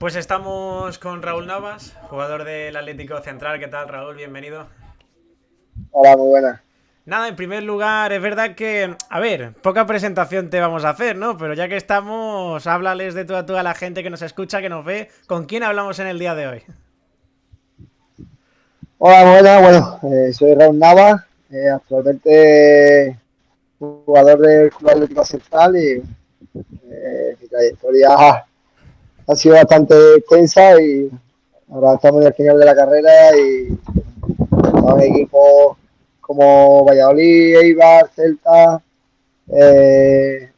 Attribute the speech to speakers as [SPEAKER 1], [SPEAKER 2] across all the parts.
[SPEAKER 1] Pues estamos con Raúl Navas, jugador del Atlético Central. ¿Qué tal, Raúl? Bienvenido.
[SPEAKER 2] Hola, muy buenas.
[SPEAKER 1] Nada, en primer lugar, es verdad que, a ver, poca presentación te vamos a hacer, ¿no? Pero ya que estamos, háblales de tú a tú a la gente que nos escucha, que nos ve. ¿Con quién hablamos en el día de hoy?
[SPEAKER 2] Hola, muy buenas. Bueno, soy Raúl Nava, actualmente jugador del Club Atlético Central y mi trayectoria ha sido bastante extensa y ahora estamos en el final de la carrera y estamos en equipos como Valladolid, Eibar, Celta, eh,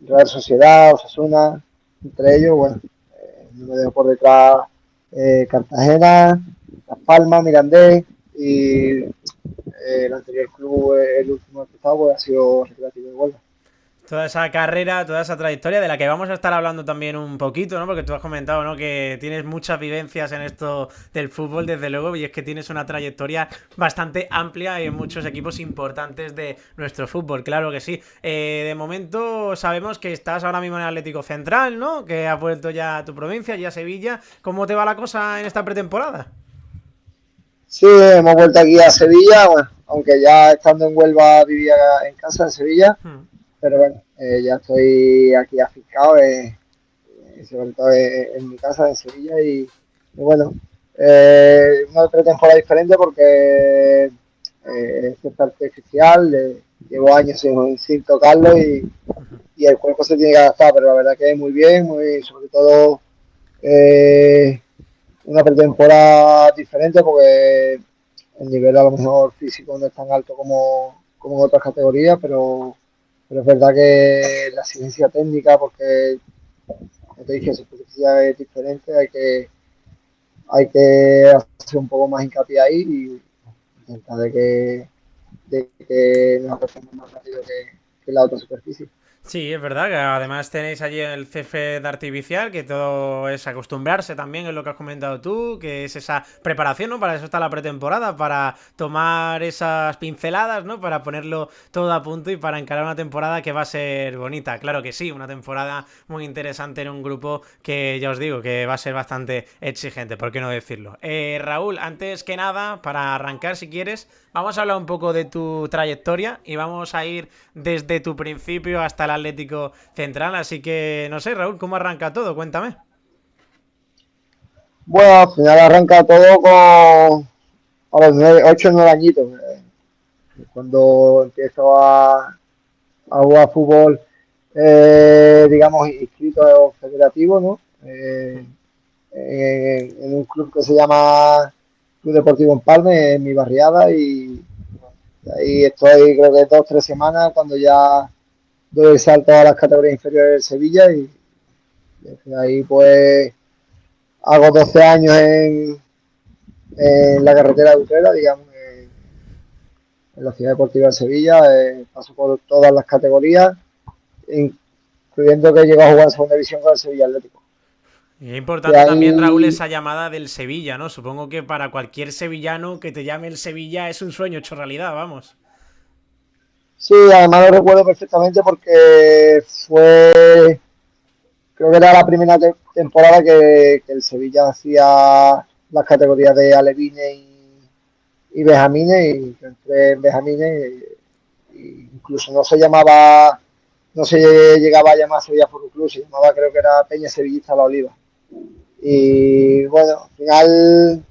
[SPEAKER 2] Real Sociedad, Osasuna, entre ellos, bueno, no me dejo por detrás Cartagena, Las Palmas, Mirandés y el anterior club, el último que he estado, pues, ha sido Recreativo de Huelva.
[SPEAKER 1] Toda esa carrera, toda esa trayectoria de la que vamos a estar hablando también un poquito, ¿no? Porque tú has comentado, ¿no? Que tienes muchas vivencias en esto del fútbol, desde luego, y es que tienes una trayectoria bastante amplia en muchos equipos importantes de nuestro fútbol, claro que sí. De momento sabemos que estás ahora mismo en el Atlético Central, ¿no? Que has vuelto ya a tu provincia, ya a Sevilla. ¿Cómo te va la cosa en esta pretemporada?
[SPEAKER 2] Sí, hemos vuelto aquí a Sevilla, bueno, aunque ya estando en Huelva vivía en casa en Sevilla,
[SPEAKER 1] Hmm.
[SPEAKER 2] pero bueno, ya estoy aquí afincado, sobre todo en mi casa en Sevilla y bueno, una pretemporada diferente porque es parte artificial, llevo años sin tocarlo y el cuerpo se tiene que adaptar, pero la verdad que muy bien, muy, sobre todo eh, una pretemporada diferente porque el nivel a lo mejor físico no es tan alto como en otras categorías, pero es verdad que la exigencia técnica, porque como te dije, su superficie es diferente, hay que hacer un poco más hincapié ahí y intentar de que nos acerquemos más rápido que la otra superficie.
[SPEAKER 1] Sí, es verdad que además tenéis allí el césped artificial, que todo es acostumbrarse también, es lo que has comentado tú, que es esa preparación, ¿no? Para eso está la pretemporada, para tomar esas pinceladas, ¿no? Para ponerlo todo a punto y para encarar una temporada que va a ser bonita. Claro que sí, una temporada muy interesante en un grupo que ya os digo que va a ser bastante exigente, ¿por qué no decirlo? Raúl, antes que nada, para arrancar si quieres, vamos a hablar un poco de tu trayectoria y vamos a ir desde tu principio hasta el Atlético Central. Así que no sé, Raúl, ¿cómo arranca todo? Cuéntame.
[SPEAKER 2] Bueno, al final arranca todo a los 8 o 9 añitos, cuando empiezo a jugar fútbol, digamos, inscrito federativo, ¿no? En un club que se llama Club Deportivo Empalme, en mi barriada, y ahí estoy creo que 2 o 3 semanas cuando ya doy el salto a las categorías inferiores del Sevilla y ahí pues hago 12 años en la carretera de Utrera, digamos, en la ciudad deportiva de Sevilla, paso por todas las categorías, incluyendo que llegó a jugar en segunda división con el Sevilla Atlético.
[SPEAKER 1] Y es
[SPEAKER 2] De
[SPEAKER 1] importante también, Raúl,
[SPEAKER 2] ahí,
[SPEAKER 1] esa llamada del Sevilla, ¿no? Supongo que para cualquier sevillano que te llame el Sevilla es un sueño hecho realidad, vamos.
[SPEAKER 2] sí, además lo recuerdo perfectamente porque fue, creo que era la primera temporada que el Sevilla hacía las categorías de Alevines y Benjamines, y yo entré en Benjamines, y incluso no se llegaba a llamar Sevilla Fútbol Club, se llamaba, creo que era Peña Sevillista La Oliva. Y bueno, al final,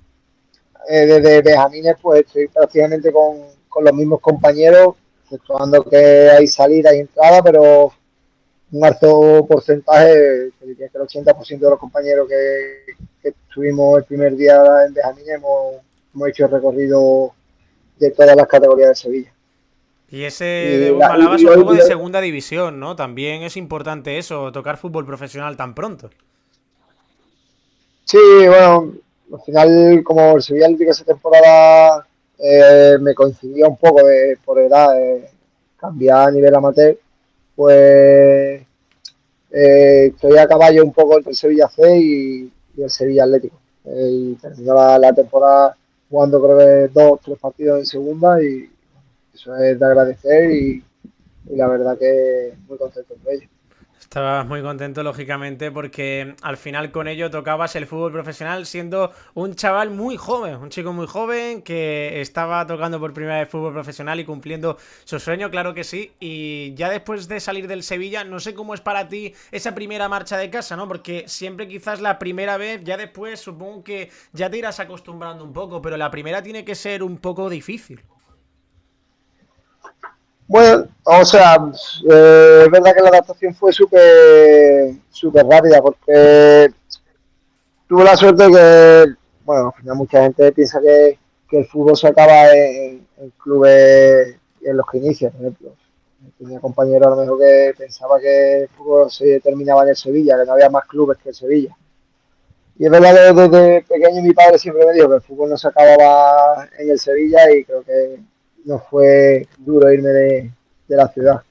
[SPEAKER 2] desde Benjamines, pues estoy prácticamente con los mismos compañeros, exceptuando que hay salida y entrada, pero un alto porcentaje, que diría que el 80% de los compañeros que estuvimos el primer día en Benjamín hemos hecho el recorrido de todas las categorías de Sevilla.
[SPEAKER 1] Y ese
[SPEAKER 2] Y,
[SPEAKER 1] debut me
[SPEAKER 2] la,
[SPEAKER 1] hablabas
[SPEAKER 2] y
[SPEAKER 1] un
[SPEAKER 2] hoy,
[SPEAKER 1] poco de segunda división, ¿no? También es importante eso, tocar fútbol profesional tan pronto.
[SPEAKER 2] sí, bueno, al final, como el Sevilla Atlético esa temporada me coincidía un poco por edad, cambiar a nivel amateur, pues estoy a caballo un poco entre el Sevilla C y el Sevilla Atlético. Y terminó la temporada jugando creo que 2 o 3 partidos en segunda y eso es de agradecer y la verdad que muy contento por ello.
[SPEAKER 1] Estabas muy contento, lógicamente, porque al final con ello tocabas el fútbol profesional siendo un chaval muy joven, un chico muy joven que estaba tocando por primera vez fútbol profesional y cumpliendo su sueño, claro que sí. Y ya después de salir del Sevilla, no sé cómo es para ti esa primera marcha de casa, ¿no? Porque siempre quizás la primera vez, ya después supongo que ya te irás acostumbrando un poco, pero la primera tiene que ser un poco difícil.
[SPEAKER 2] Bueno, o sea, es verdad que la adaptación fue súper rápida porque tuve la suerte que, bueno, al final mucha gente piensa que el fútbol se acaba en clubes en los que inicia, por ejemplo. Tenía compañeros a lo mejor que pensaba que el fútbol se terminaba en el Sevilla, que no había más clubes que el Sevilla. Y es verdad que desde pequeño mi padre siempre me dijo que el fútbol no se acababa en el Sevilla y creo que no fue duro irme de la ciudad.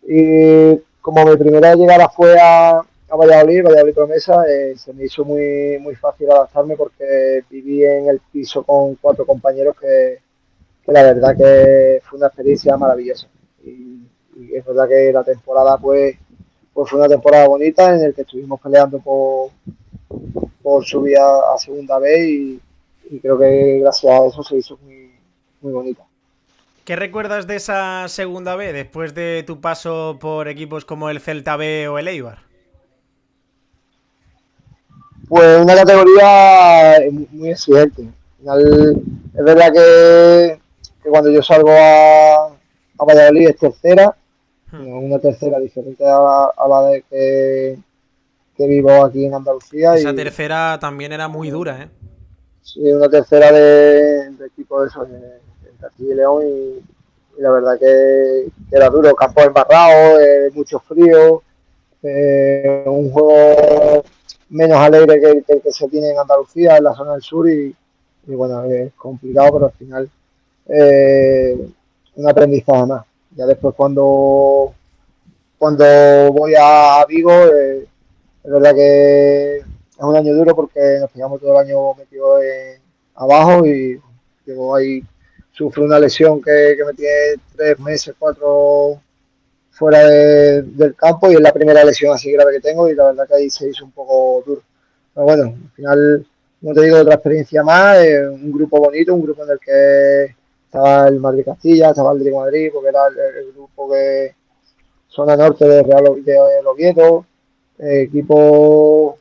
[SPEAKER 2] Y como mi primera llegada fue a Valladolid Promesa, se me hizo muy fácil adaptarme porque viví en el piso con 4 compañeros que la verdad que fue una experiencia maravillosa. Y es verdad que la temporada pues fue una temporada bonita en la que estuvimos peleando por subir a segunda vez y creo que gracias a eso se hizo muy bonita.
[SPEAKER 1] ¿Qué recuerdas de esa segunda B después de tu paso por equipos como el Celta B o el Eibar?
[SPEAKER 2] Pues una categoría muy exigente. Al final, es verdad que cuando yo salgo a Valladolid es tercera,
[SPEAKER 1] Hmm.
[SPEAKER 2] una tercera diferente a la de que vivo aquí en Andalucía
[SPEAKER 1] Esa
[SPEAKER 2] y
[SPEAKER 1] tercera también era muy dura, ¿eh?
[SPEAKER 2] sí, una tercera de equipo de esos de Castilla y León y la verdad que era duro, campo embarrado, mucho frío, un juego menos alegre que el que se tiene en Andalucía, en la zona del sur y bueno, es complicado, pero al final eh, un aprendizaje más. Ya después cuando voy a Vigo, es verdad que es un año duro porque nos pegamos todo el año metido abajo y llegó ahí, sufro una lesión que me tiene 3 meses, 4 fuera del campo y es la primera lesión así grave que tengo y la verdad que ahí se hizo un poco duro. Pero bueno, al final, como te digo, otra experiencia más, un grupo bonito, un grupo en el que estaba el Madrid Castilla, estaba el de Madrid, porque era el grupo que zona norte de Real de Oviedo, equipos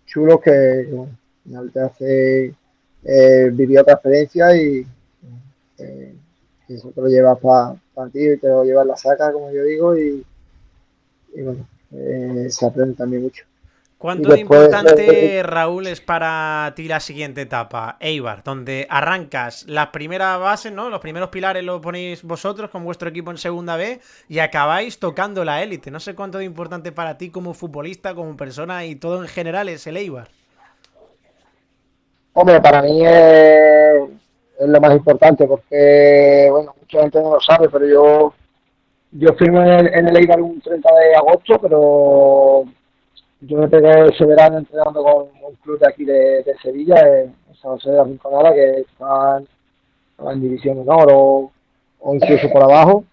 [SPEAKER 2] chulos que bueno, al final te hace vivir otra experiencia eh, y eso te lo llevas para ti y te lo llevas la saca, como yo digo, y bueno, se aprende también mucho. Y
[SPEAKER 1] ¿Cuánto de
[SPEAKER 2] después,
[SPEAKER 1] importante, Raúl, es para ti la siguiente etapa, Eibar, donde arrancas las primeras bases, ¿no? Los primeros pilares los ponéis vosotros con vuestro equipo en segunda B y acabáis tocando la élite. No sé cuánto de importante para ti como futbolista, como persona y todo en general es el Eibar.
[SPEAKER 2] hombre, para mí es lo más importante porque, bueno, mucha gente no lo sabe, pero yo firmo en el Eibar un 30 de agosto, pero yo me pegué ese verano entrenando con un club de aquí de Sevilla, en San José de la Rinconada, que estaba en División Honor o incluso por abajo,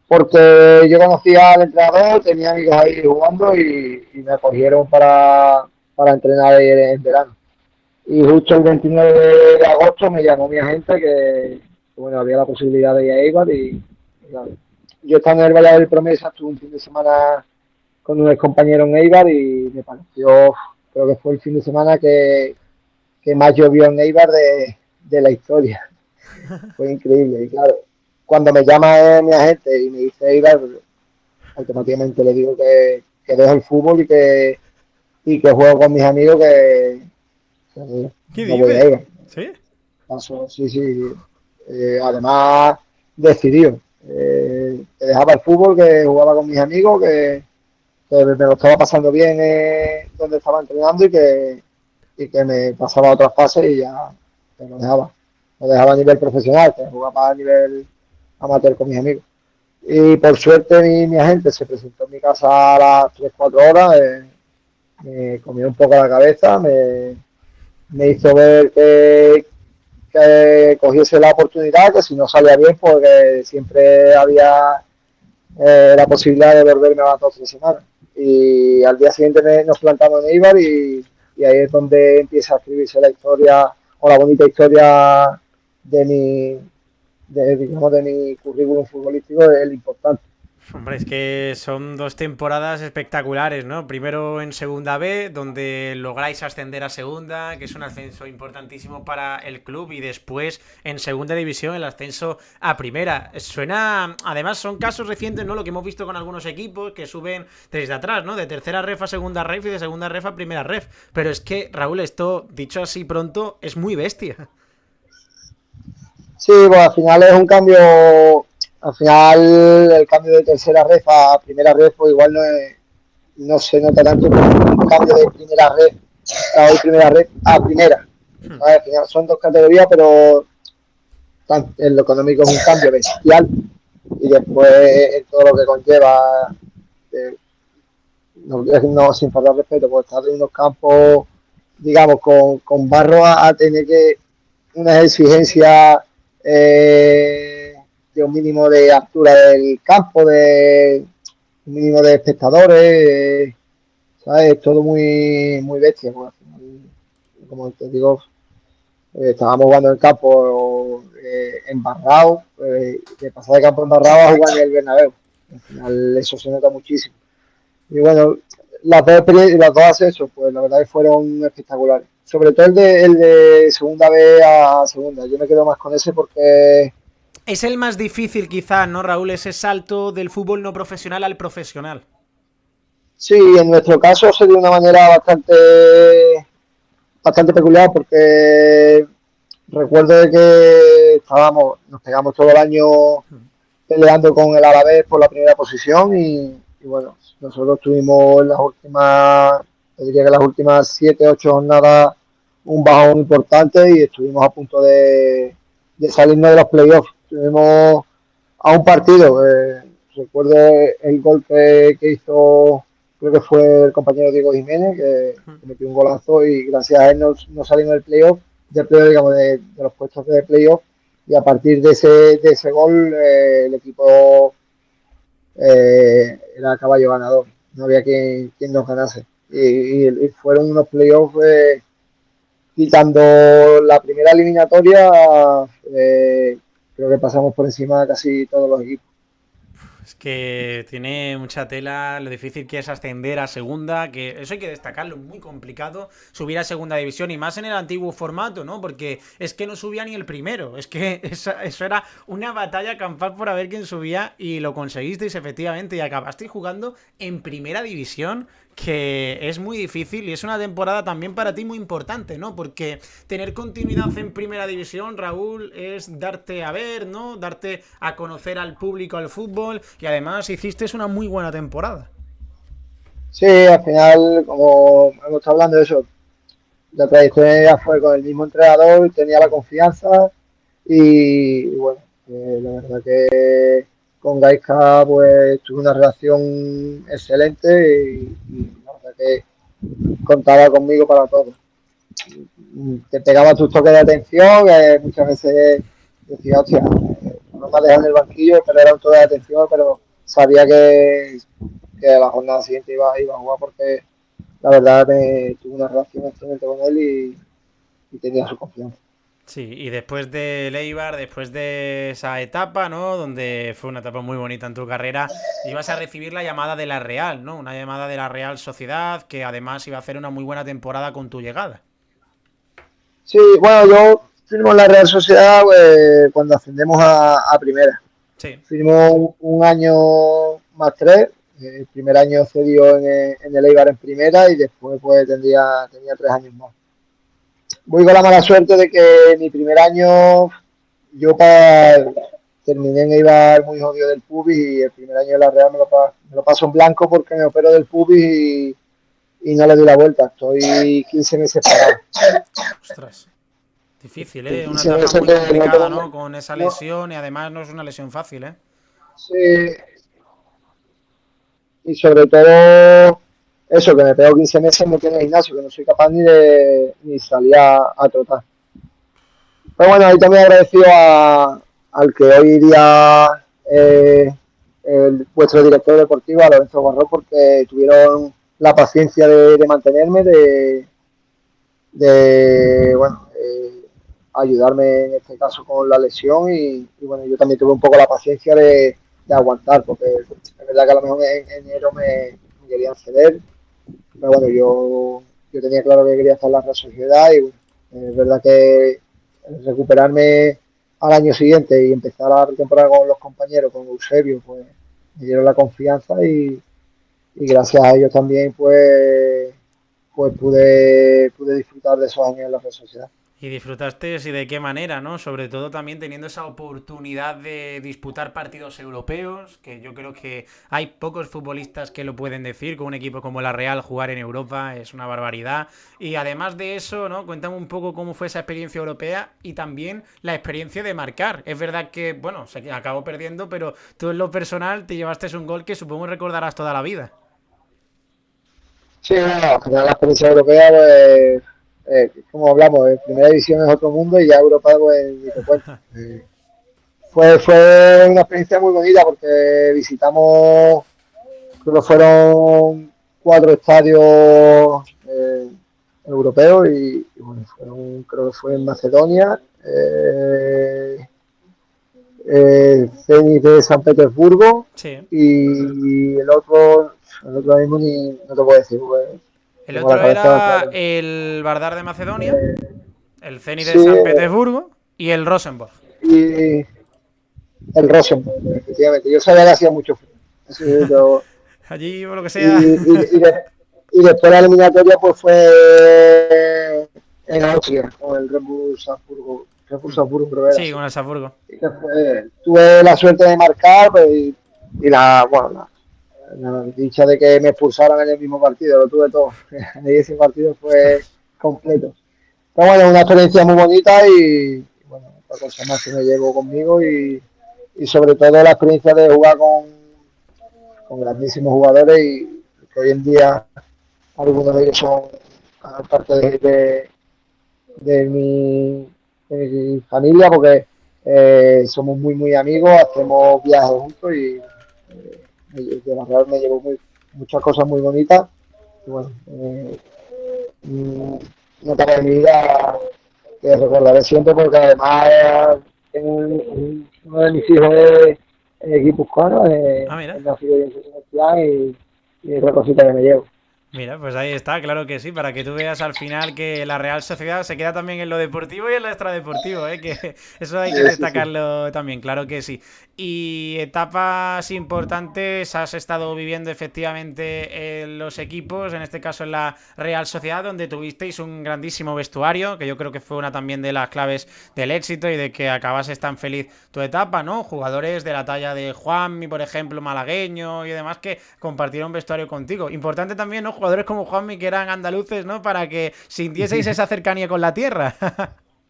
[SPEAKER 2] porque yo conocía al entrenador, tenía amigos ahí jugando y me acogieron para entrenar en verano. Y justo el 29 de agosto me llamó mi agente que, bueno, había la posibilidad de ir a Eibar y claro, yo estando en el Valladolid Promesa, estuve un fin de semana con un ex compañero en Eibar y me pareció, creo que fue el fin de semana que más llovió en Eibar de la historia. Fue increíble. Y claro, cuando me llama mi agente y me dice Eibar, pues, automáticamente le digo que dejo el fútbol y que juego con mis amigos que
[SPEAKER 1] ¿Qué
[SPEAKER 2] no voy a
[SPEAKER 1] dices?
[SPEAKER 2] Eibar.
[SPEAKER 1] ¿Sí?
[SPEAKER 2] Paso, sí, sí. Además, decidió. Que dejaba el fútbol, que jugaba con mis amigos, que me lo estaba pasando bien donde estaba entrenando y que me pasaba a otras fases y ya me lo dejaba. Lo dejaba a nivel profesional, que jugaba a nivel amateur con mis amigos. Y por suerte mi agente se presentó en mi casa a las 3 4 horas, me comió un poco la cabeza, me hizo ver que cogiese la oportunidad, que si no salía bien, porque siempre había la posibilidad de volverme a las 2 o 3 semanas. Y al día siguiente nos plantamos en Eibar y ahí es donde empieza a escribirse la historia o la bonita historia de digamos, de mi currículum futbolístico, es el importante.
[SPEAKER 1] Hombre, es que son 2 temporadas espectaculares, ¿no? Primero en Segunda B, donde lográis ascender a Segunda, que es un ascenso importantísimo para el club, y después en Segunda División el ascenso a Primera. Suena, además son casos recientes, ¿no? Lo que hemos visto con algunos equipos que suben desde atrás, ¿no? De tercera ref a segunda ref y de segunda ref a primera ref. Pero es que, Raúl, esto, dicho así pronto, es muy bestia.
[SPEAKER 2] Sí, pues al final es un cambio, al final el cambio de tercera ref a primera ref, pues igual no se nota tanto como un cambio de primera ref a hoy primera ref a primera. ¿Sabes? Al final son 2 categorías, pero en lo económico es un cambio bestial y después en todo lo que conlleva, eh, no, sin faltar respeto, pues estar en unos campos, digamos, con barro a tener que unas exigencias de un mínimo de altura del campo, de un mínimo de espectadores, ¿sabes? Todo muy, muy bestia. Pues, como te digo, estábamos jugando en el campo embarrado, de pasar de campo embarrado a jugar en el Bernabéu. Al final eso se nota muchísimo. Y bueno, las dos ascensos, pues la verdad que fueron espectaculares. Sobre todo el de segunda B a segunda. Yo me quedo más con ese porque
[SPEAKER 1] Es el más difícil quizá, ¿no, Raúl? Ese salto del fútbol no profesional al profesional.
[SPEAKER 2] sí, en nuestro caso se dio de una manera bastante peculiar porque recuerdo de que nos pegamos todo el año peleando con el Alavés por la primera posición y bueno, nosotros tuvimos en las últimas, yo diría que las últimas 7, 8 jornadas un bajón importante y estuvimos a punto de salirnos de los playoffs. Estuvimos a un partido, recuerdo el gol que hizo, creo que fue el compañero Diego Jiménez, que metió un golazo y gracias a él no salimos del playoff, digamos, de los puestos de playoff y a partir de ese gol el equipo era caballo ganador, no había quien nos ganase. Y fueron unos playoffs quitando la primera eliminatoria, creo que pasamos por encima de casi todos los equipos.
[SPEAKER 1] Es que tiene mucha tela, lo difícil que es ascender a segunda, que eso hay que destacarlo, muy complicado subir a segunda división y más en el antiguo formato, ¿no? Porque es que no subía ni el primero, es que eso era una batalla campal por a ver quién subía y lo conseguisteis efectivamente y acabasteis jugando en primera división, que es muy difícil y es una temporada también para ti muy importante, ¿no? Porque tener continuidad en primera división, Raúl, es darte a ver, ¿no? Darte a conocer al público, al fútbol y además hiciste una muy buena temporada.
[SPEAKER 2] Sí, al final, como hemos estado hablando de eso, la trayectoria fue con el mismo entrenador, tenía la confianza y bueno, la verdad que con Gaisca pues tuve una relación excelente y la verdad que contaba conmigo para todo. Te pegaba tus toques de atención, muchas veces decía, hostia, no me ha dejado en el banquillo, pero era un toque de atención, pero sabía que la jornada siguiente iba a jugar porque la verdad tuve una relación excelente con él y tenía su confianza.
[SPEAKER 1] Sí, y después de Leibar, después de esa etapa, ¿no? Donde fue una etapa muy bonita en tu carrera, ibas a recibir la llamada de la Real, ¿no? Una llamada de la Real Sociedad, que además iba a hacer una muy buena temporada con tu llegada.
[SPEAKER 2] Sí, bueno, yo firmo en la Real Sociedad cuando ascendemos a primera.
[SPEAKER 1] Sí.
[SPEAKER 2] Firmo un año más tres. El primer año cedió en el Eibar en primera y después pues tenía 3 años más. Voy con la mala suerte de que mi primer año yo terminé en Eibar muy jodido del pubis y el primer año de la Real me lo paso en blanco porque me opero del pubis y no le doy la vuelta. Estoy 15 meses parado.
[SPEAKER 1] Ostras. Difícil, ¿eh? Una
[SPEAKER 2] 15
[SPEAKER 1] etapa
[SPEAKER 2] meses
[SPEAKER 1] muy
[SPEAKER 2] que no
[SPEAKER 1] complicada,
[SPEAKER 2] tengo,
[SPEAKER 1] ¿no? Con esa
[SPEAKER 2] no,
[SPEAKER 1] lesión y además no es una lesión fácil, ¿eh?
[SPEAKER 2] sí, y sobre todo eso, que me pego 15 meses metido en el gimnasio, que no soy capaz ni salir a trotar. Pero bueno, ahí también agradecido al que hoy día vuestro director deportivo, a Lorenzo Guarró, porque tuvieron la paciencia de mantenerme, bueno, ayudarme en este caso con la lesión y bueno, yo también tuve un poco la paciencia de aguantar, porque es verdad que a lo mejor en enero me querían ceder, pero bueno, yo tenía claro que quería estar en la Real Sociedad y bueno, es verdad que recuperarme al año siguiente y empezar la temporada con los compañeros, con Eusebio, pues me dieron la confianza y gracias a ellos también pues pude disfrutar de esos años en la Real Sociedad.
[SPEAKER 1] Y disfrutaste y de qué manera, ¿no? Sobre todo también teniendo esa oportunidad de disputar partidos europeos, que yo creo que hay pocos futbolistas que lo pueden decir, con un equipo como la Real jugar en Europa es una barbaridad. Y además de eso, ¿no? Cuéntame un poco cómo fue esa experiencia europea y también la experiencia de marcar. Es verdad que, bueno, se acabó perdiendo, pero tú en lo personal te llevaste un gol que supongo recordarás toda la vida.
[SPEAKER 2] Sí, bueno, al final la experiencia europea, pues, como hablamos, primera división es otro mundo y ya Europa, pues, ni te cuento. Fue una experiencia muy bonita porque visitamos, creo que fueron 4 estadios europeos y bueno, creo que fue en Macedonia, Zenit de San Petersburgo
[SPEAKER 1] Sí.
[SPEAKER 2] y el otro mismo ni, no te puedo decir, pues,
[SPEAKER 1] El
[SPEAKER 2] tengo la
[SPEAKER 1] otro
[SPEAKER 2] cabeza
[SPEAKER 1] era
[SPEAKER 2] vacía.
[SPEAKER 1] el Vardar de Macedonia, el Zenit de
[SPEAKER 2] Sí,
[SPEAKER 1] San Petersburgo y el Rosenborg.
[SPEAKER 2] y el Rosenborg, efectivamente. Yo sabía que hacía mucho frío. Eso
[SPEAKER 1] Allí, por lo que
[SPEAKER 2] y,
[SPEAKER 1] sea.
[SPEAKER 2] y, y, de, y después la eliminatoria pues fue en Austria, con el Red Bull Salzburgo creo que era
[SPEAKER 1] Sí,
[SPEAKER 2] así.
[SPEAKER 1] con el Salzburgo.
[SPEAKER 2] Y después tuve la suerte de marcar pues, la dicha de que me expulsaran en el mismo partido, lo tuve todo. Ahí ese partido fue
[SPEAKER 1] Ostras.
[SPEAKER 2] completo. Pero bueno, una experiencia muy bonita y bueno, otra cosa más que me llevo conmigo y sobre todo la experiencia de jugar con grandísimos jugadores y que hoy en día algunos de ellos son parte de mi familia porque somos muy amigos, hacemos viajes juntos y de la Real me llevo muchas cosas muy bonitas y bueno, una etapa de mi vida que recordaré siempre porque además uno de mis hijos es guipuzcoano,
[SPEAKER 1] Ah, mira.
[SPEAKER 2] es nacido en Sebastián y es la cosita que me llevo.
[SPEAKER 1] Mira, pues ahí está, claro que sí, para que tú veas al final que la Real Sociedad se queda también en lo deportivo y en lo extradeportivo, ¿eh? Que eso hay que
[SPEAKER 2] Sí, sí.
[SPEAKER 1] destacarlo también, claro que sí. Y etapas importantes has estado viviendo efectivamente en los equipos, en este caso en la Real Sociedad, donde tuvisteis un grandísimo vestuario, que yo creo que fue una también de las claves del éxito y de que acabases tan feliz tu etapa, ¿no? Jugadores de la talla de Juanmi, por ejemplo, malagueño y demás que compartieron vestuario contigo. Importante también, ¿no? Jugadores como Juanmi que eran andaluces, ¿no? Para que sintieseis esa cercanía con la tierra.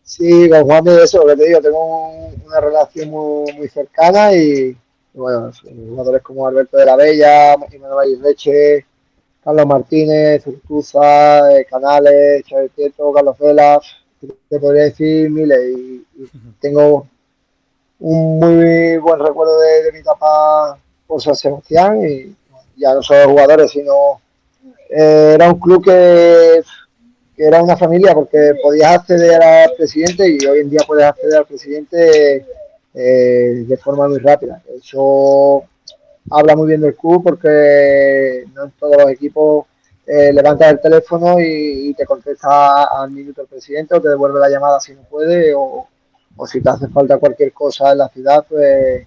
[SPEAKER 2] Sí, con Juan de eso, lo que te digo, tengo una relación muy cercana y bueno, jugadores como Alberto de la Bella, Manuel Leche, Carlos Martínez, Urtuza, Canales, Xavi Prieto, Carlos Vela, te podría decir miles y tengo un muy buen recuerdo de mi etapa por San Sebastián y ya no solo jugadores, sino era un club que era una familia porque podías acceder al presidente y hoy en día puedes acceder al presidente de forma muy rápida. Eso habla muy bien del club porque no en todos los equipos levantas el teléfono y te contesta al minuto el presidente o te devuelve la llamada si no puede o si te hace falta cualquier cosa en la ciudad, pues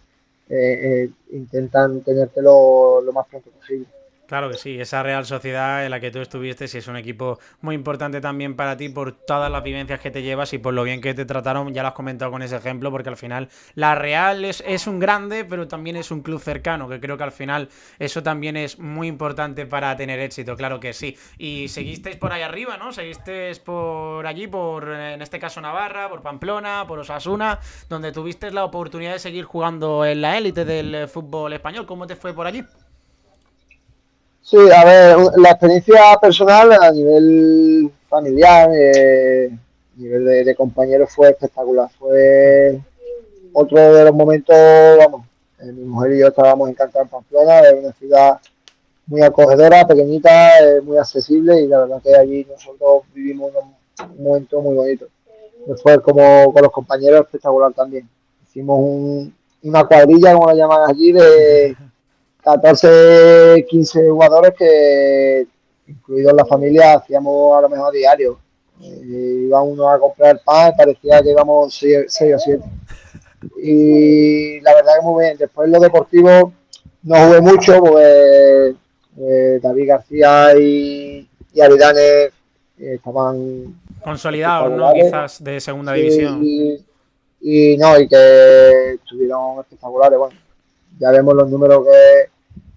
[SPEAKER 2] intentan tenértelo lo más pronto posible.
[SPEAKER 1] Claro que sí, esa Real Sociedad en la que tú estuviste sí es un equipo muy importante también para ti por todas las vivencias que te llevas y por lo bien que te trataron, ya lo has comentado con ese ejemplo, porque al final la Real es un grande, pero también es un club cercano, que creo que al final eso también es muy importante para tener éxito, claro que sí. Y seguisteis por ahí arriba, ¿no? Seguisteis por allí, en este caso Navarra, por Pamplona, por Osasuna, donde tuviste la oportunidad de seguir jugando en la élite del fútbol español. ¿Cómo te fue por allí?
[SPEAKER 2] Sí, a ver, la experiencia personal a nivel familiar, a nivel de compañeros fue espectacular. Fue otro de los momentos, vamos, Mi mujer y yo estábamos encantados en Pamplona, es una ciudad muy acogedora, pequeñita, muy accesible y la verdad que allí nosotros vivimos un momento muy bonito. Después, como con los compañeros, espectacular también. Hicimos una cuadrilla, como la llaman allí, de 14, 15 jugadores que, incluidos la familia, hacíamos a lo mejor diario. Iba uno a comprar pan, parecía que íbamos 6 o 7. Y la verdad que muy bien. Después lo deportivo no jugué mucho, porque David García y Aridane estaban
[SPEAKER 1] Consolidados, ¿no?
[SPEAKER 2] espectaculares.
[SPEAKER 1] Quizás de segunda división.
[SPEAKER 2] Sí, y no, y que estuvieron espectaculares. Bueno, ya vemos los números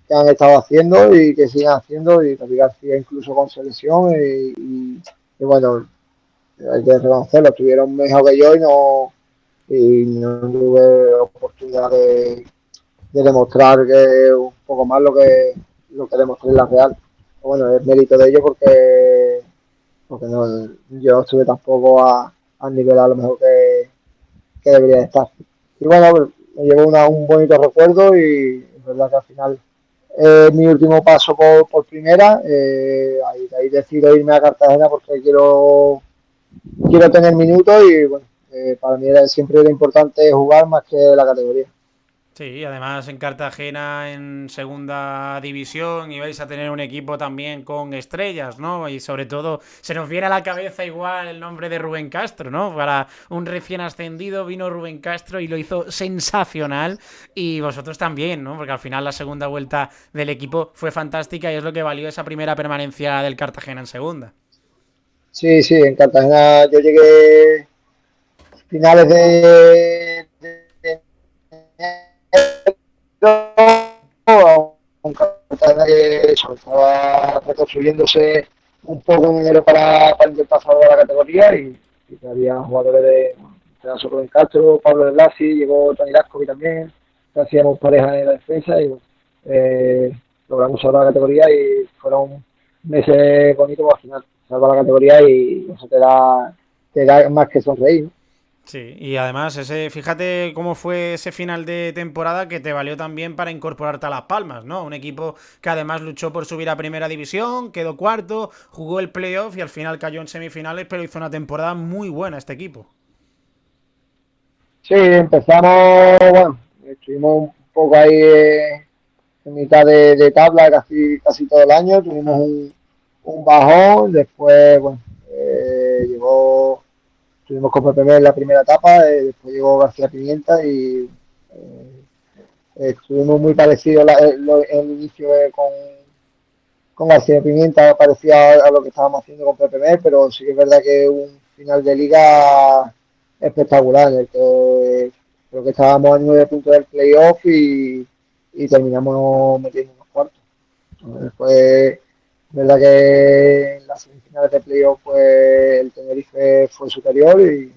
[SPEAKER 2] que han estado haciendo y que siguen haciendo, y David García incluso con selección, y bueno, hay que reconocerlo, estuvieron mejor que yo y no tuve oportunidad de demostrar que un poco más lo que demostré en la Real. Bueno, es mérito de ellos porque no, yo no estuve tampoco al nivel a lo mejor que debería estar. Y bueno, pues, me llevo un bonito recuerdo, y es verdad que al final mi último paso por primera. Ahí decido irme a Cartagena porque quiero tener minutos, y bueno, para mí siempre era importante jugar más que la categoría.
[SPEAKER 1] Sí, además en Cartagena en segunda división y vais a tener un equipo también con estrellas, ¿no? Y sobre todo se nos viene a la cabeza igual el nombre de Rubén Castro, ¿no? Para un recién ascendido vino Rubén Castro y lo hizo sensacional, y vosotros también, ¿no? Porque al final la segunda vuelta del equipo fue fantástica y es lo que valió esa primera permanencia del Cartagena en segunda.
[SPEAKER 2] Sí, sí, en Cartagena yo llegué finales de un Cartagena que eso, estaba reconstruyéndose un poco en enero para intentar salvar la categoría, y que había jugadores de Rubén Castro, Pablo de Blasi, llegó Tony Lascovi también, que hacíamos pareja en la defensa, y bueno, eh, logramos salvar la categoría, y fueron meses bonitos. Al final salvar la categoría y eso te da más que sonreír, ¿no?
[SPEAKER 1] Sí, y además fíjate cómo fue ese final de temporada que te valió también para incorporarte a Las Palmas, ¿no? Un equipo que además luchó por subir a primera división, quedó cuarto, jugó el playoff y al final cayó en semifinales, pero hizo una temporada muy buena este equipo.
[SPEAKER 2] Sí, empezamos, bueno, estuvimos un poco ahí en mitad de tabla casi todo el año, tuvimos
[SPEAKER 1] Hmm.
[SPEAKER 2] un bajón, después, bueno, estuvimos con PPM en la primera etapa, después llegó García Pimienta, y estuvimos muy parecidos el inicio con García Pimienta, parecía a lo que estábamos haciendo con PPM, pero sí que es verdad que un final de liga espectacular, en el que creo que estábamos a 9 puntos del playoff, y terminamos metiendo unos cuartos. Después, verdad que en las semifinales de playoff pues, el Tenerife fue superior, y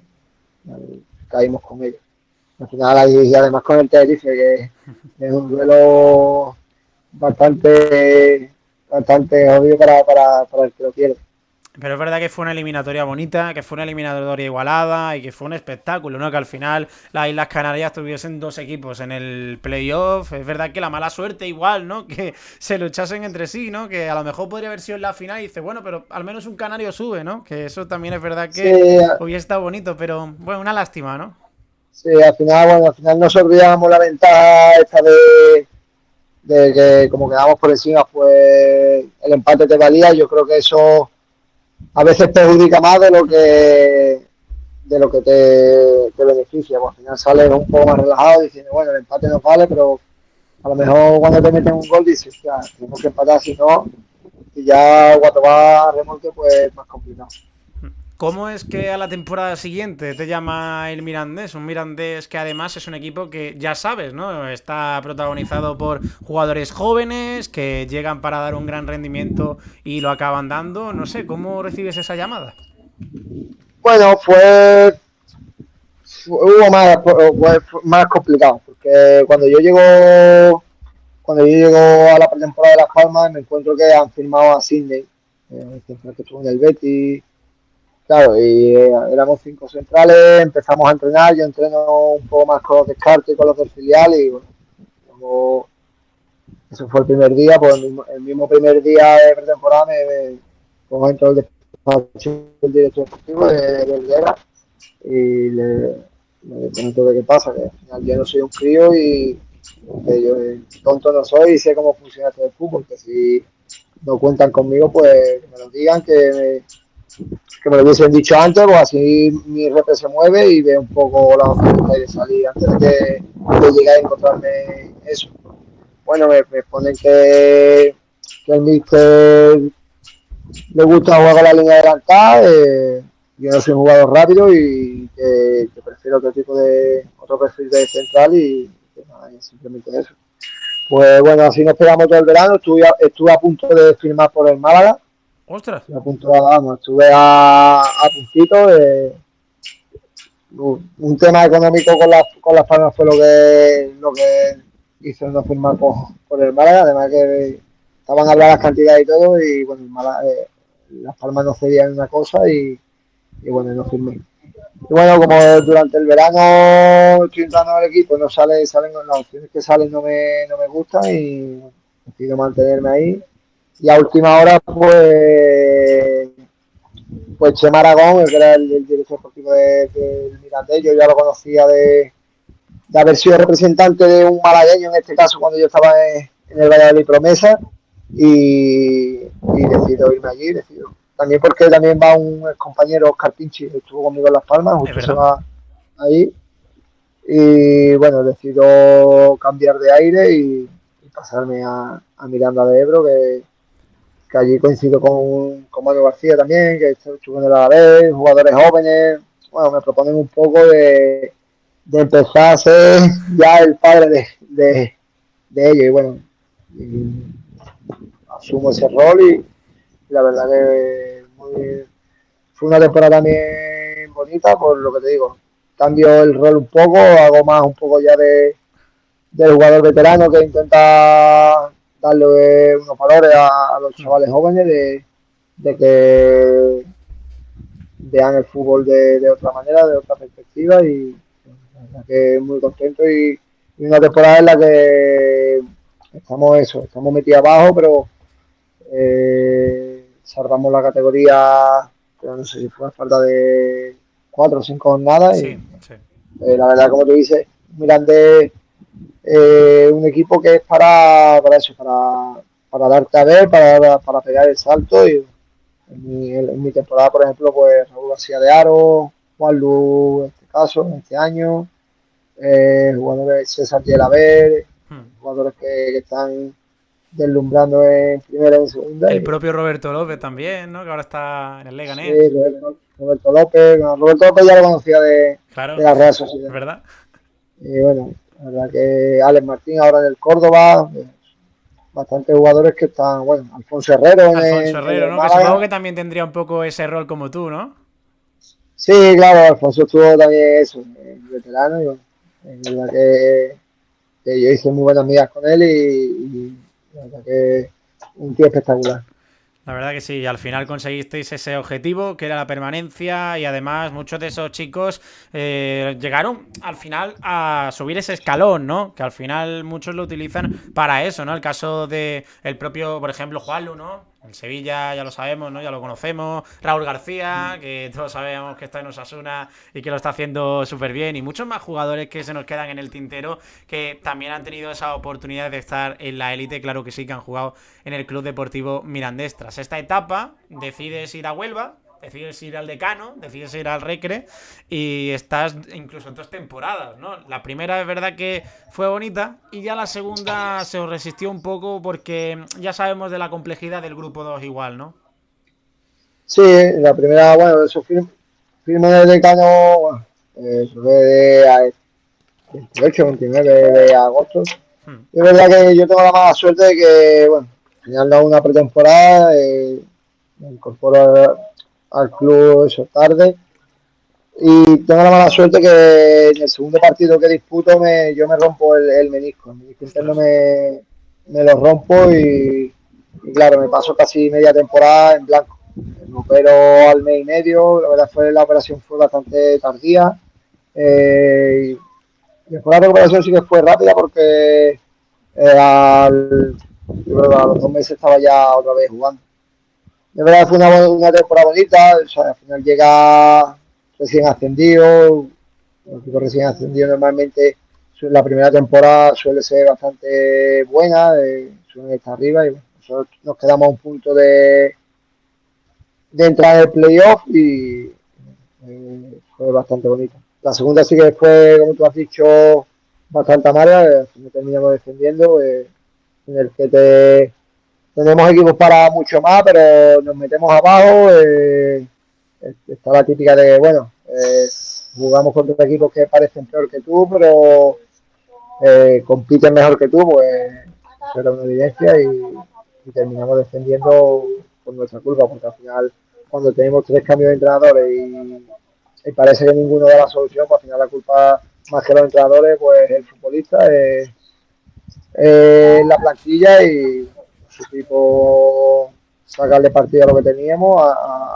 [SPEAKER 2] caímos con ellos. Al final, y además con el Tenerife, que es un duelo bastante jodido para el que lo quiere.
[SPEAKER 1] Pero es verdad que fue una eliminatoria bonita, que fue una eliminatoria igualada y que fue un espectáculo, ¿no? Que al final las Islas Canarias tuviesen dos equipos en el playoff. Es verdad que la mala suerte igual, ¿no? Que se luchasen entre sí, ¿no? Que a lo mejor podría haber sido en la final y dice, bueno, pero al menos un canario sube, ¿no? Que eso también es verdad
[SPEAKER 2] Sí,
[SPEAKER 1] que hubiera estado bonito, pero bueno, una lástima, ¿no?
[SPEAKER 2] sí, al final nos olvidamos la ventaja esta de que como quedamos por encima, pues el empate te valía. Yo creo que eso a veces perjudica más de lo que te beneficia. Pues al final sales un poco más relajado diciendo, bueno, el empate nos vale, pero a lo mejor cuando te meten un gol dices, ya, tenemos que empatar, si no, y ya cuando va a remolque, pues es más complicado.
[SPEAKER 1] ¿Cómo es que a la temporada siguiente te llama el Mirandés? Un Mirandés que además es un equipo que ya sabes, ¿no? Está protagonizado por jugadores jóvenes que llegan para dar un gran rendimiento y lo acaban dando. No sé, ¿cómo recibes esa llamada?
[SPEAKER 2] Bueno, fue más complicado, porque cuando yo llego a la pretemporada de Las Palmas, me encuentro que han firmado a Sydney, que estuvo en el Betis, claro, y éramos 5 centrales, empezamos a entrenar, yo entreno un poco más con los descartes y con los del filial, y bueno, eso fue el primer día, pues el mismo primer día de pretemporada pues entró el despacho del director deportivo de Helguera y le comento de qué pasa, que al final yo no soy un crío y que yo tonto no soy y sé cómo funciona todo el fútbol, que si no cuentan conmigo, pues que me lo digan, que me lo hubiesen dicho antes, pues así mi repre se mueve y ve un poco la opción de salir antes de llegar a encontrarme eso. Bueno, me ponen que el míster le gusta jugar con la línea adelantada, yo no soy un jugador rápido y que prefiero otro perfil de central y que nada, simplemente eso. Pues bueno, así nos pegamos todo el verano, estuve a punto de firmar por el Málaga,
[SPEAKER 1] ¡Ostras!
[SPEAKER 2] estuve a puntito, un tema económico con las Palmas fue lo que hizo no firmar por el Málaga, además que estaban a hablar las cantidades y todo, y bueno, las Palmas no cedían una cosa y bueno, no firmé. Y bueno, como durante el verano estoy entrando al equipo, salen las opciones que salen no me gustan y decido mantenerme ahí. Y a última hora, pues Chema Aragón, que era el director deportivo del Mirandés, yo ya lo conocía de haber sido representante de un malagueño, en este caso cuando yo estaba en el Valladolid Promesa, y decido irme allí, también porque también va un compañero, Oscar Pinchi, que estuvo conmigo en Las Palmas,
[SPEAKER 1] Es
[SPEAKER 2] justo se
[SPEAKER 1] verdad.
[SPEAKER 2] va ahí, y bueno, decido cambiar de aire y pasarme a Miranda de Ebro, que allí coincido con Manu García también, que estuvo en el Alavés, jugadores jóvenes. Bueno, me proponen un poco de empezar a ser ya el padre de ellos. Y bueno, y asumo ese rol y la verdad que fue una temporada también bonita, por lo que te digo. Cambio el rol un poco, hago más un poco ya del jugador veterano que intenta darle unos valores a los chavales jóvenes de que vean el fútbol de otra manera, de otra perspectiva y la verdad que muy contento y una temporada en la que estamos metidos abajo, pero salvamos la categoría, pero no sé si fue a falta de 4 o 5 jornadas y
[SPEAKER 1] Sí, sí.
[SPEAKER 2] la verdad como tú dices, Mirandés un equipo que es para eso, para darte a ver, para pegar el salto y en mi temporada, por ejemplo, pues Raúl García de Aro, Juan Lu, en este caso, en este año, jugadores César Yelaber,
[SPEAKER 1] Hmm.
[SPEAKER 2] jugadores que están deslumbrando en primera y en segunda.
[SPEAKER 1] El
[SPEAKER 2] Y
[SPEAKER 1] propio Roberto López también, ¿no? Que ahora está en el
[SPEAKER 2] sí,
[SPEAKER 1] Leganés.
[SPEAKER 2] Roberto López, bueno, Roberto López ya lo conocía de
[SPEAKER 1] Claro,
[SPEAKER 2] la Real Sociedad.
[SPEAKER 1] ¿verdad?
[SPEAKER 2] Y bueno, la verdad que Alex Martín ahora en el Córdoba, bastantes jugadores que están, bueno, Alfonso Herrero
[SPEAKER 1] Alfonso
[SPEAKER 2] en
[SPEAKER 1] Herrero,
[SPEAKER 2] el
[SPEAKER 1] ¿no? Que supongo
[SPEAKER 2] Málaga.
[SPEAKER 1] que también tendría un poco ese rol como tú, ¿no?
[SPEAKER 2] Sí, claro, Alfonso estuvo también eso, veterano, y bueno, es verdad que yo hice muy buenas amigas con él y la verdad que un tío espectacular.
[SPEAKER 1] La verdad que sí, al final conseguisteis ese objetivo, que era la permanencia, y además muchos de esos chicos llegaron al final a subir ese escalón, ¿no? Que al final muchos lo utilizan para eso, ¿no? El caso de el propio, por ejemplo, Juanlu, ¿no? En Sevilla ya lo sabemos, ¿no? Ya lo conocemos. Raúl García, que todos sabemos que está en Osasuna y que lo está haciendo súper bien. Y muchos más jugadores que se nos quedan en el tintero que también han tenido esa oportunidad de estar en la élite, claro que sí, que han jugado en el Club Deportivo Mirandés. Tras esta etapa, decides ir a Huelva, decides ir al Decano, decides ir al Recre y estás incluso 2 temporadas, ¿no? La primera es verdad que fue bonita y ya la segunda se os resistió un poco porque ya sabemos de la complejidad del grupo 2 igual, ¿no?
[SPEAKER 2] Sí, la primera, bueno, eso firme de decano, bueno, eso fue de 28, 29 de agosto.
[SPEAKER 1] Hmm.
[SPEAKER 2] Es verdad que yo tengo la mala suerte de que, bueno, al final da una pretemporada, me incorporo al club eso tarde. Y tengo la mala suerte que en el segundo partido que disputo yo me rompo el menisco. El menisco interno
[SPEAKER 1] Ostras.
[SPEAKER 2] me lo rompo y claro, me paso casi media temporada en blanco. Me opero al mes y medio. La verdad la operación fue bastante tardía. Y después la recuperación sí que fue rápida porque Yo creo que a los 2 meses estaba ya otra vez jugando. De verdad fue una temporada bonita, o sea, al final llega recién ascendido, los equipos recién ascendidos normalmente la primera temporada suele ser bastante buena, suelen estar arriba y bueno, nosotros nos quedamos a un punto de entrar en el playoff y fue bastante bonito. La segunda sí que fue, como tú has dicho, bastante amarga, no terminamos defendiendo, en el que tenemos equipos para mucho más, pero nos metemos abajo. Está la típica de, bueno, jugamos contra equipos que parecen peor que tú, pero compiten mejor que tú, pues eso era una evidencia y terminamos defendiendo por nuestra culpa, porque al final, cuando tenemos 3 cambios de entrenadores y parece que ninguno da la solución, pues al final la culpa, más que los entrenadores, pues el futbolista, la plantilla y su equipo sacarle partido a lo que teníamos,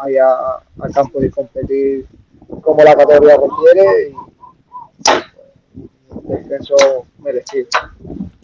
[SPEAKER 2] al campo y competir como la categoría requiere y un descenso merecido.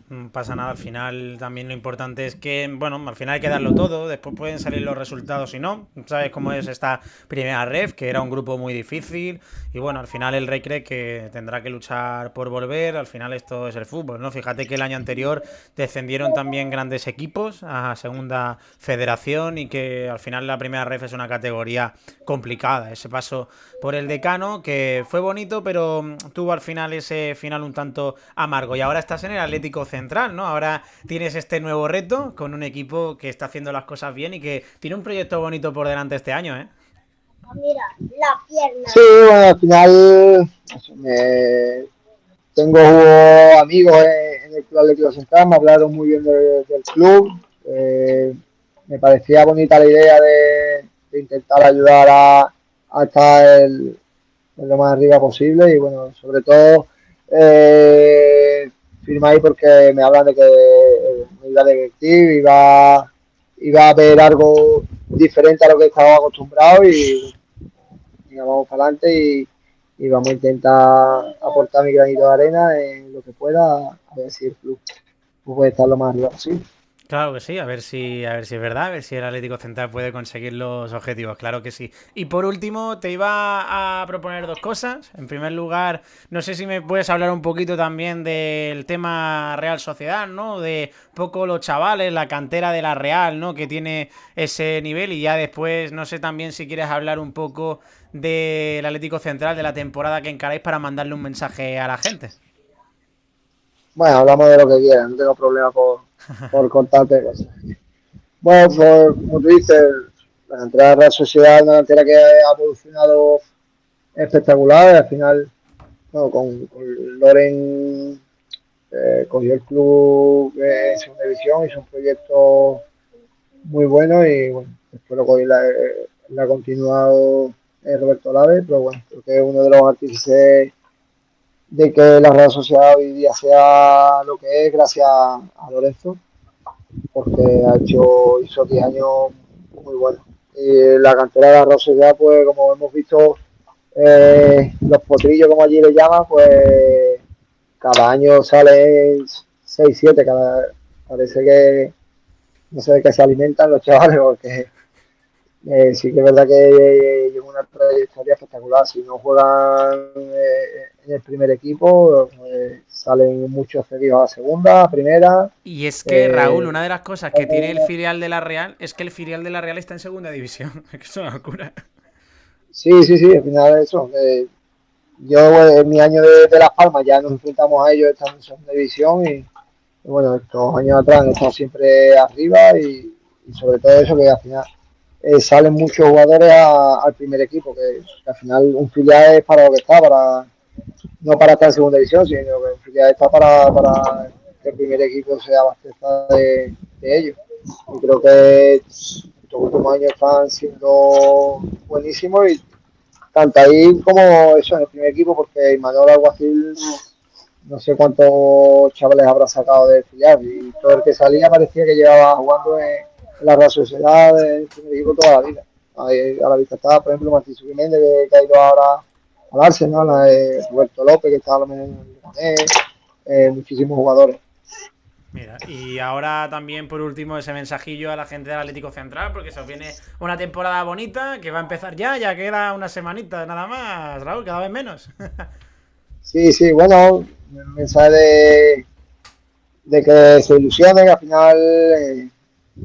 [SPEAKER 1] No pasa nada, al final también lo importante es que, bueno, al final hay que darlo todo, después pueden salir los resultados y no, sabes cómo es esta primera ref, que era un grupo muy difícil y bueno, al final el Rey cree que tendrá que luchar por volver, al final esto es el fútbol, ¿no? Fíjate que el año anterior descendieron también grandes equipos a segunda federación y que al final la primera ref es una categoría complicada, ese paso por el decano que fue bonito pero tuvo al final ese final un tanto amargo y ahora estás en el Atlético Central, ¿no? Ahora tienes este nuevo reto con un equipo que está haciendo las cosas bien y que tiene un proyecto bonito por delante este año, ¿eh?
[SPEAKER 2] Mira, la pierna. Sí, bueno, al final tengo amigos en el Club Atlético Central, me hablaron muy bien del club. Me parecía bonita la idea de intentar ayudar a estar en lo más arriba posible y bueno, sobre todo firmé ahí porque me hablan de que me iba a divertir, iba a ver algo diferente a lo que estaba acostumbrado y vamos para adelante y vamos a intentar aportar mi granito de arena en lo que pueda, a ver si el club puede estar lo más arriba posible.
[SPEAKER 1] Claro que sí, a ver si es verdad, a ver si el Atlético Central puede conseguir los objetivos, claro que sí. Y por último, te iba a proponer dos cosas. En primer lugar, no sé si me puedes hablar un poquito también del tema Real Sociedad, ¿no? De poco los chavales, la cantera de la Real, ¿no? Que tiene ese nivel y ya después, no sé también si quieres hablar un poco del Atlético Central, de la temporada que encaráis para mandarle un mensaje a la gente.
[SPEAKER 2] Bueno, hablamos de lo que quieran, no tengo problema por contarte cosas. Bueno, pues, como tú dices, la cantera de la Real Sociedad es una cantera que ha evolucionado espectacular. Al final, bueno, con Loren cogió el club en segunda división, hizo un proyecto muy bueno y bueno, después lo cogió la ha continuado Roberto Lave, pero bueno, creo que es uno de los artífices de que la Real Sociedad hoy día sea lo que es gracias a Lorenzo, porque hizo 10 años muy buenos. Y la cantera de la Real Sociedad, pues como hemos visto, los potrillos, como allí le llaman, pues cada año salen 6 7 parece que no sé de qué se alimentan los chavales, porque sí que es verdad que lleva una trayectoria espectacular. Si no juegan en el primer equipo, salen muchos cedidos a segunda, a primera.
[SPEAKER 1] Y es que, Raúl,
[SPEAKER 2] Eh,
[SPEAKER 1] una de las cosas que tiene el filial de la Real es que el filial de la Real está en segunda división. Es una locura.
[SPEAKER 2] sí, sí, sí, al final eso. Yo en mi año de Las Palmas ya nos enfrentamos a ellos estando en segunda división y bueno, estos años atrás han estado siempre arriba y sobre todo eso que al final salen muchos jugadores al primer equipo, que al final un filial es para lo que está, no para estar en segunda división, sino que un filial está para que el primer equipo se abastezca de ellos. Y creo que estos últimos años están siendo buenísimos y tanto ahí como eso en el primer equipo, porque Manuel Alguacil no sé cuántos chavales habrá sacado de filial y todo el que salía parecía que llevaba jugando en la Real Sociedad en el primer equipo toda la vida. Ahí, a la vista estaba, por ejemplo, Martín Subiméndez, que ha ido ahora al Arsenal, Roberto López, que está en el muchísimos jugadores.
[SPEAKER 1] Mira, y ahora también por último ese mensajillo a la gente del Atlético Central, porque se os viene una temporada bonita que va a empezar ya queda una semanita nada más, Raúl, cada vez menos.
[SPEAKER 2] Sí, sí, bueno, un mensaje de que se ilusionen, al final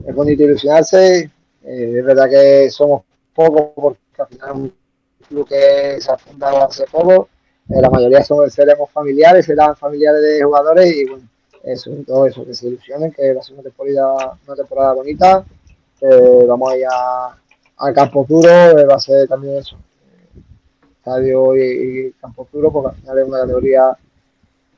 [SPEAKER 2] es bonito ilusionarse, es verdad que somos pocos porque al final es un club que se ha fundado hace poco, la mayoría seremos familiares, serán familiares de jugadores y bueno, eso, todo eso, que se ilusionen, que va a ser una temporada bonita, vamos a ir a Campo Duro, va a ser también eso, estadio y Campo Duro, porque al final es una categoría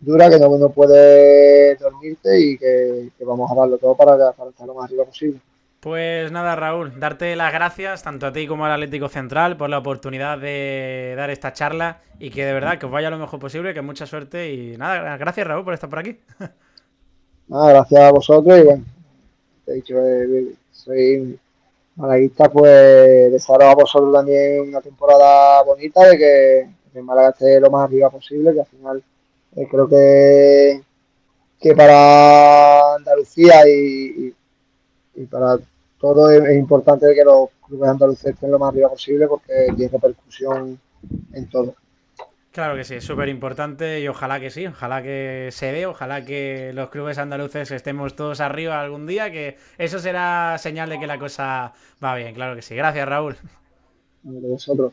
[SPEAKER 2] dura que no puede dormirte y que vamos a darlo todo para estar lo más arriba posible.
[SPEAKER 1] Pues nada, Raúl, darte las gracias tanto a ti como al Atlético Central por la oportunidad de dar esta charla y que de verdad que os vaya lo mejor posible, que mucha suerte y nada, gracias Raúl por estar por aquí.
[SPEAKER 2] Nada, gracias a vosotros y bueno, te he dicho, soy malaguista, pues desearos a vosotros también una temporada bonita, de que Málaga esté lo más arriba posible, que al final creo que para Andalucía y para todo es importante que los clubes andaluces estén lo más arriba posible porque tiene repercusión en todo.
[SPEAKER 1] Claro que sí, es súper importante y ojalá que sí, ojalá que se dé, ojalá que los clubes andaluces estemos todos arriba algún día, que eso será señal de que la cosa va bien, claro que sí. Gracias, Raúl.
[SPEAKER 2] De vosotros.